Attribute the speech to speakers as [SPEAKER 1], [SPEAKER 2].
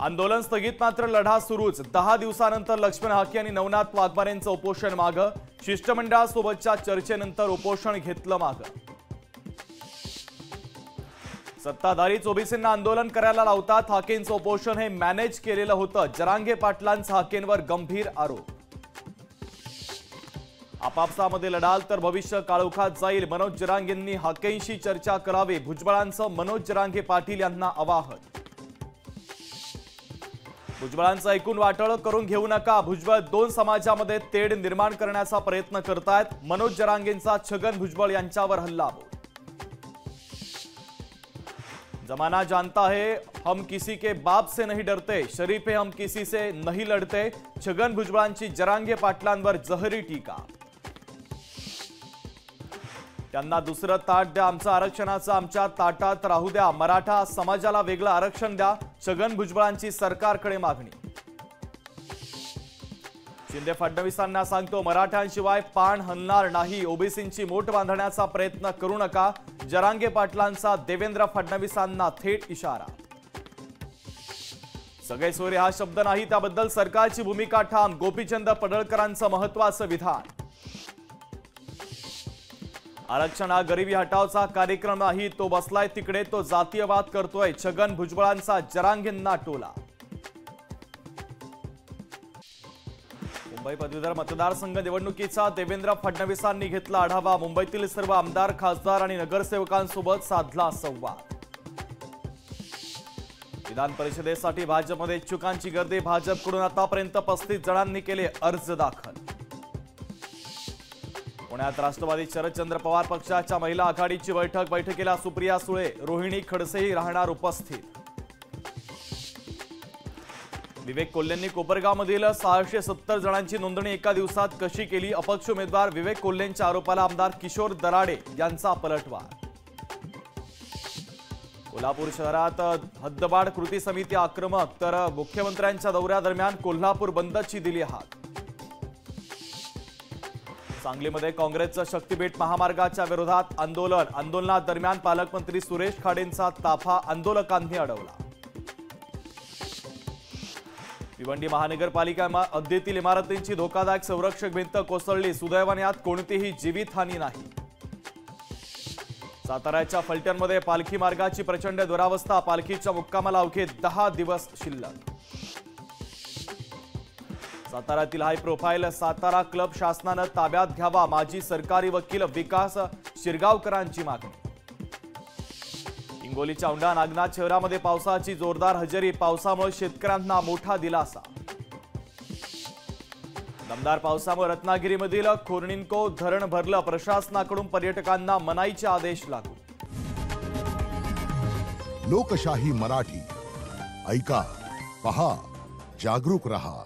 [SPEAKER 1] आंदोलन स्थगित मात्र लढा सुरूच। 10 दिवसानंतर लक्ष्मण हाके आणि नवनाथ वाघमारेंचं उपोषण मागं। शिष्टमंडळासोबतच्या चर्चेनंतर उपोषण घेतलं मागं। सत्ताधारीच ओबीसींना आंदोलन करायला लावतात। हाकेंचं उपोषण हे मॅनेज केलेलं होतं। जरांगे पाटलांचा हाकेंवर गंभीर आरोप। आपापसामध्ये लढाल तर भविष्य काळोखात जाईल। मनोज जरांगेंनी हाकेंशी चर्चा करावी। भुजबळांचं मनोज जरांगे पाटील यांना आवाहन। भुजबळांचं ऐकून वाटोळं करून घेऊ नका। भुजबळ 2 समाजामध्ये तेढ निर्माण करण्याचा प्रयत्न करतायत। मनोज जरांगेंचा छगन भुजबळ यांच्यावर हल्लाबोल। जमाना जानता है हम किसी के बाप से नहीं डरते, शरीफ है हम किसी से नहीं लढते। छगन भुजबळांची जरांगे पाटलांवर जहरी टीका। त्यांना दुसरं ताट द्या, आमचं आरक्षणाचं आमच्या ताटात राहू द्या। मराठा समाजाला वेगळं आरक्षण द्या, छगन भुजबळांची सरकारकडे मागणी। शिंदे फडणवीसांना सांगतो, मराठ्यांशिवाय पान हलणार नाही। ओबीसींची मोठ बांधण्याचा प्रयत्न करू नका। जरांगे पाटलांचा देवेंद्र फडणवीसांना थेट इशारा। सगळे सोयरे हा शब्द नाही, त्याबद्दल सरकारची भूमिका ठाम। गोपीचंद पडळकरांचं महत्त्वाचं विधान। आरक्षण हा गरिबी हटावचा कार्यक्रम नाही, तो बसलाय तिकडे, तो जातीयवाद करतोय। छगन भुजबळांचा जरांगेंना टोला। मुंबई पदवीधर मतदारसंघ निवडणुकीचा देवेंद्र फडणवीसांनी घेतला आढावा। मुंबईतील सर्व आमदार, खासदार आणि नगरसेवकांसोबत साधला संवाद। विधान परिषदेसाठी भाजपमध्ये इच्छुकांची गर्दी। भाजपकडून आतापर्यंत 35 जणांनी केले अर्ज दाखल। पुण्यात राष्ट्रवादी शरदचंद्र पवार पक्षाच्या महिला आघाडीची बैठकीला सुप्रिया सुळे, रोहिणी खडसेही राहणार उपस्थित। विवेक कोल्हेंनी कोपरगावमधील 670 जणांची नोंदणी एका दिवसात कशी केली? अपक्ष उमेदवार विवेक कोल्हेंच्या आरोपाला आमदार किशोर दराडे यांचा पलटवार। कोल्हापूर शहरात हद्दबाड कृती समिती आक्रमक, तर मुख्यमंत्र्यांच्या दौऱ्यादरम्यान कोल्हापूर बंदची दिली हाक। सांगलीमध्ये काँग्रेसचं शक्तीपीठ महामार्गाच्या विरोधात आंदोलनादरम्यान पालकमंत्री सुरेश खाडेंचा ताफा आंदोलकांनी अडवला। भिवंडी महानगरपालिका हद्दीतील इमारतींची धोकादायक संरक्षक भिंत कोसळली। सुदैवाने यात कोणतीही जीवितहानी नाही। साताऱ्याच्या फलटणमध्ये पालखी मार्गाची प्रचंड दुरावस्था। पालखीच्या मुक्कामाला अवघे 10 दिवस शिल्लक। साताऱ्यातील हाय प्रोफाईल सातारा क्लब शासनानं ताब्यात घ्यावा। माजी सरकारी वकील विकास शिरगावकरांची मागणी। हिंगोलीच्या औंढा नागनाथ शहरामध्ये पावसाची जोरदार हजेरी। पावसामुळे शेतकऱ्यांना मोठा दिलासा। दमदार पावसामुळे रत्नागिरीमधील खोर्निन्को धरण भरलं। प्रशासनाकडून पर्यटकांना मनाईचे आदेश लागू।
[SPEAKER 2] लोकशाही मराठी ऐका, पहा, जागरूक रहा।